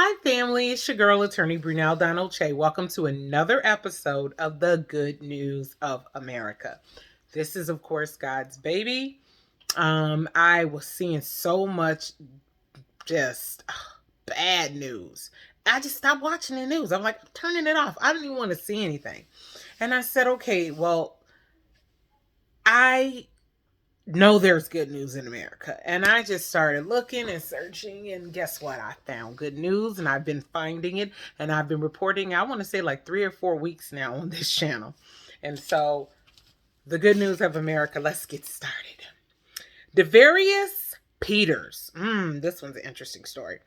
Hi, family. It's your girl, attorney Brunel Donald Che. Welcome to another episode of the Good News of America. This is, of course, God's baby. I was seeing so much just bad news. I just stopped watching the news. I'm like, I'm turning it off. I don't even want to see anything. And I said, okay, well, I know there's good news in America. And I just started looking and searching, and guess what? I found good news, and I've been finding it, and I've been reporting, I want to say like 3 or 4 weeks now on this channel. And so, the good news of America, let's get started. Devarius Peters. This one's an interesting story.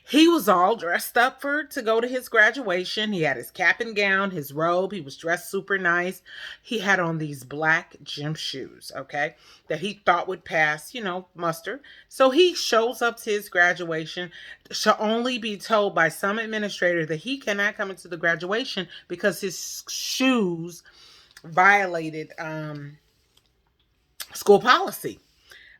He was all dressed up to go to his graduation. He had his cap and gown, his robe. He was dressed super nice. He had on these black gym shoes, okay, that he thought would pass, muster. So he shows up to his graduation, shall only be told by some administrator that he cannot come into the graduation because his shoes violated school policy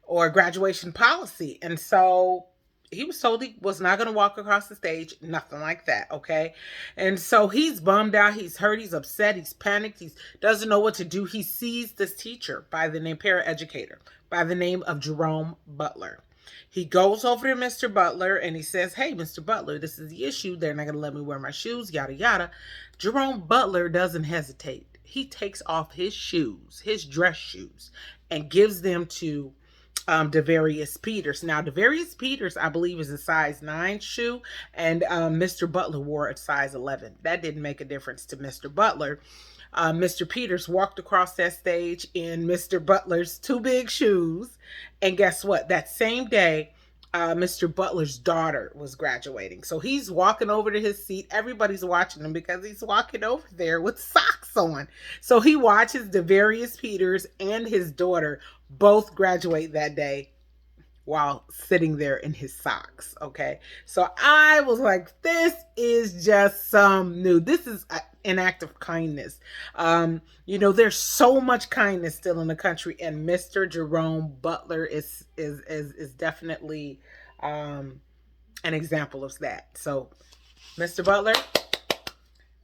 or graduation policy. And so he was told he was not going to walk across the stage, nothing like that, okay? And so he's bummed out, he's hurt, he's upset, he's panicked, he doesn't know what to do. He sees this teacher by the name, paraeducator, by the name of Jerome Butler. He goes over to Mr. Butler and he says, hey, Mr. Butler, this is the issue. They're not going to let me wear my shoes, yada, yada. Jerome Butler doesn't hesitate. He takes off his shoes, his dress shoes, and gives them to Devarius Peters. Now, Devarius Peters, I believe, is a size 9 shoe, and Mr. Butler wore a size 11. That didn't make a difference to Mr. Butler. Mr. Peters walked across that stage in Mr. Butler's 2 big shoes, and guess what? That same day, Mr. Butler's daughter was graduating. So he's walking over to his seat. Everybody's watching him because he's walking over there with socks on. So he watches Devarius Peters and his daughter both graduate that day while sitting there in his socks. Okay. So I was like, this is just some new. This is an act of kindness. There's so much kindness still in the country, and Mr. Jerome Butler is definitely an example of that. So, Mr. Butler,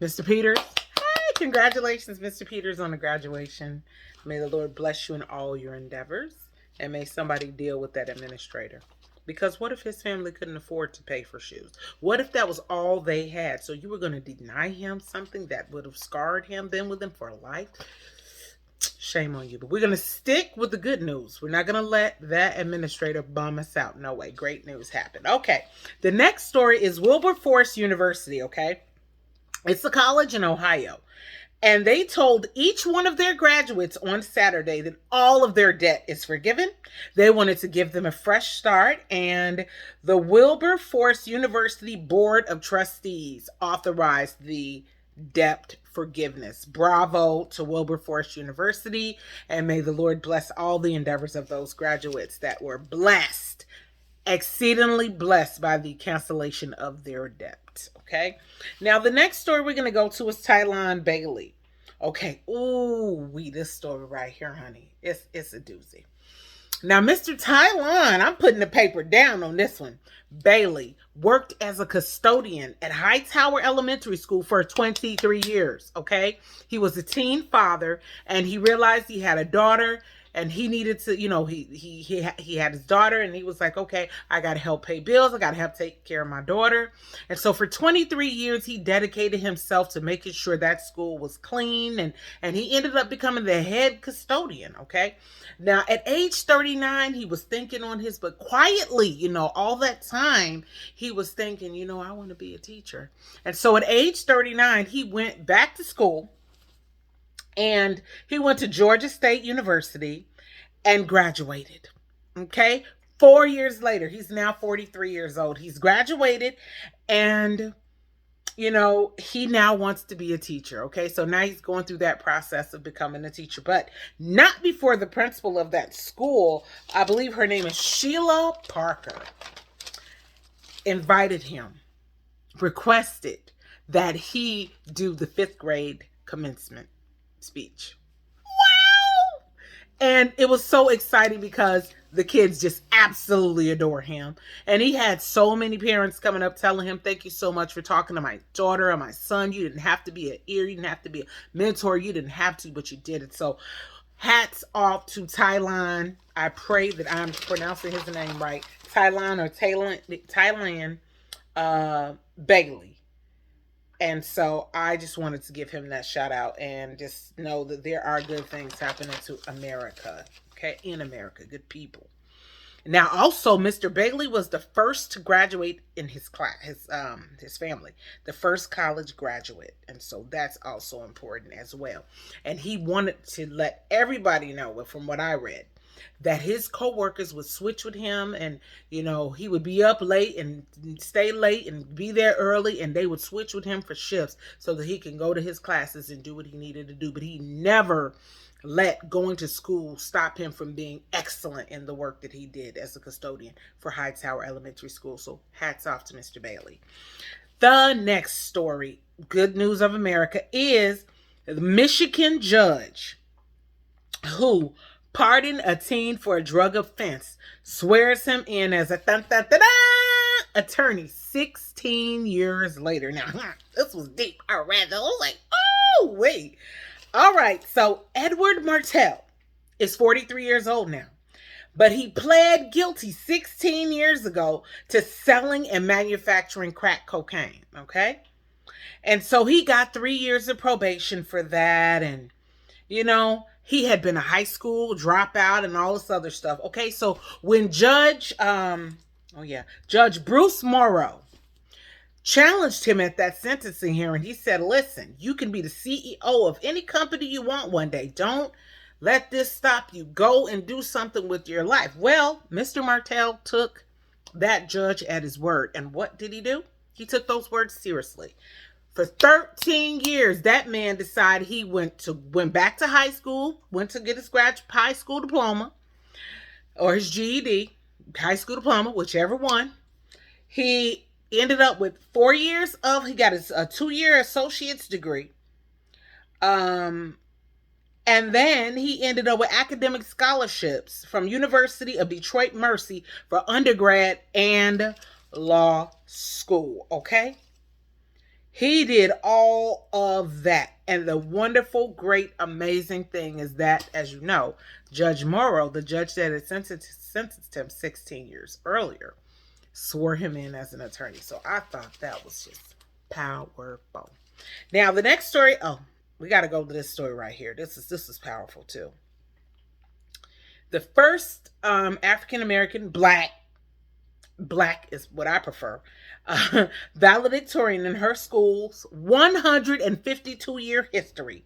Mr. Peters, hey, congratulations, Mr. Peters, on the graduation. May the Lord bless you in all your endeavors, and may somebody deal with that administrator. Because what if his family couldn't afford to pay for shoes? What if that was all they had? So you were going to deny him something that would have scarred him, been with him for life? Shame on you. But we're going to stick with the good news. We're not going to let that administrator bum us out. No way. Great news happened. Okay. The next story is Wilbur University, okay? It's a college in Ohio. And they told each one of their graduates on Saturday that all of their debt is forgiven. They wanted to give them a fresh start. And the Wilbur University Board of Trustees authorized the debt forgiveness. Bravo to Wilbur University. And may the Lord bless all the endeavors of those graduates that were blessed, exceedingly blessed by the cancellation of their debt. Okay. Now, the next story we're going to go to is Tylon Bailey. Okay. Ooh, this story right here, honey. It's a doozy. Now, Mr. Tylon, I'm putting the paper down on this one. Bailey worked as a custodian at Hightower Elementary School for 23 years. Okay. He was a teen father, and he realized he had a daughter. And he needed to, he had his daughter, and he was like, okay, I got to help pay bills. I got to help take care of my daughter. And so for 23 years, he dedicated himself to making sure that school was clean. And he ended up becoming the head custodian. Okay. Now, at age 39, he was thinking on his, but quietly, all that time he was thinking, I want to be a teacher. And so at age 39, he went back to school. And he went to Georgia State University and graduated. Okay. 4 years later, he's now 43 years old. He's graduated, and, he now wants to be a teacher. Okay. So now he's going through that process of becoming a teacher, but not before the principal of that school, I believe her name is Sheila Parker, invited him, requested that he do the 5th grade commencement speech. Wow! And it was so exciting because The kids just absolutely adore him. And he had so many parents coming up telling him, thank you so much for talking to my daughter or my son. You didn't have to be an ear. You didn't have to be a mentor. You didn't have to, but you did it. So hats off to Thailand. I pray that I'm pronouncing his name right. Thailand Bailey. And so I just wanted to give him that shout out and just know that there are good things happening to America. Okay, in America, good people. Now, also, Mr. Bailey was the first to graduate in his class, his family, the first college graduate, and so that's also important as well. And he wanted to let everybody know, from what I read, that his coworkers would switch with him, and he would be up late and stay late and be there early, and they would switch with him for shifts so that he can go to his classes and do what he needed to do. But he never let going to school stop him from being excellent in the work that he did as a custodian for Hightower Elementary School. So hats off to Mr. Bailey. The next story, good news of America, is the Michigan judge who pardoned a teen for a drug offense swears him in as a attorney 16 years later. Now, this was deep. I read that. I was like, oh, wait. All right, so Edward Martell is 43 years old now, but he pled guilty 16 years ago to selling and manufacturing crack cocaine, okay? And so he got 3 years of probation for that, and, he had been a high school dropout and all this other stuff, okay? So when Judge Bruce Morrow challenged him at that sentencing hearing, he said, listen, you can be the CEO of any company you want one day. Don't let this stop you. Go and do something with your life. Well, Mr. Martell took that judge at his word. And what did he do? He took those words seriously. For 13 years, that man decided he went back to high school, went to get his high school diploma or his GED, high school diploma, whichever one. He ended up with 4 years he got his 2-year associate's degree. And then he ended up with academic scholarships from University of Detroit Mercy for undergrad and law school, okay? He did all of that. And the wonderful, great, amazing thing is that, as you know, Judge Morrow, the judge that had sentenced him 16 years earlier, swore him in as an attorney. So I thought that was just powerful. Now, the next story, we got to go to this story right here. This is powerful too. The first African-American black is what I prefer, valedictorian in her school's 152-year history.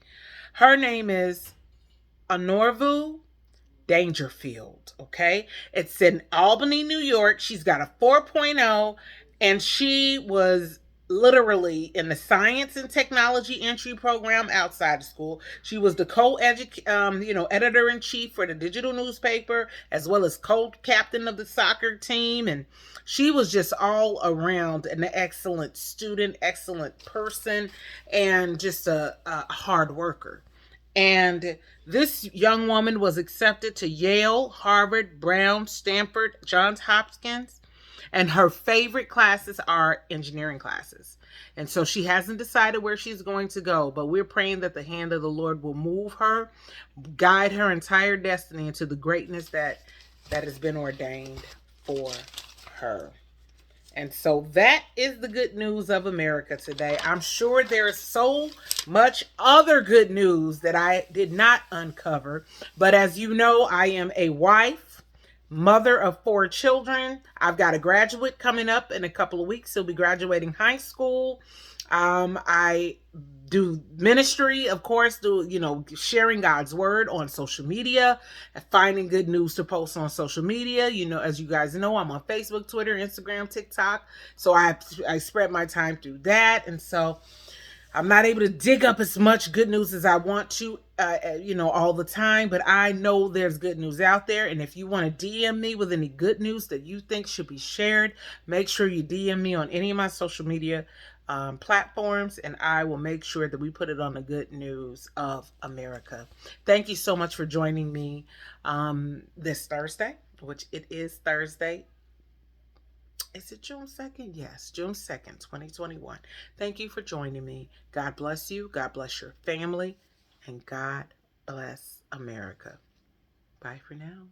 Her name is Honorvu Dangerfield, okay? It's in Albany, New York. She's got a 4.0, and she was literally in the science and technology entry program outside of school. She was the editor-in-chief for the digital newspaper, as well as co-captain of the soccer team. And she was just all around an excellent student, excellent person, and just a hard worker. And this young woman was accepted to Yale, Harvard, Brown, Stanford, Johns Hopkins, and her favorite classes are engineering classes. And so she hasn't decided where she's going to go, but we're praying that the hand of the Lord will move her, guide her entire destiny into the greatness that has been ordained for her. And so that is the good news of America today. I'm sure there is so much other good news that I did not uncover. But as you know, I am a wife, mother of 4 children. I've got a graduate coming up in a couple of weeks. He'll be graduating high school. I do ministry, of course, sharing God's word on social media, finding good news to post on social media. As you guys know, I'm on Facebook, Twitter, Instagram, TikTok. So I spread my time through that. And so I'm not able to dig up as much good news as I want to, all the time, but I know there's good news out there. And if you want to DM me with any good news that you think should be shared, make sure you DM me on any of my social media platforms, and I will make sure that we put it on the good news of America. Thank you so much for joining me this Thursday. which it is Thursday. Is it June 2nd? Yes, June 2nd, 2021. Thank you for joining me. God bless you. God bless your family. And God bless America. Bye for now.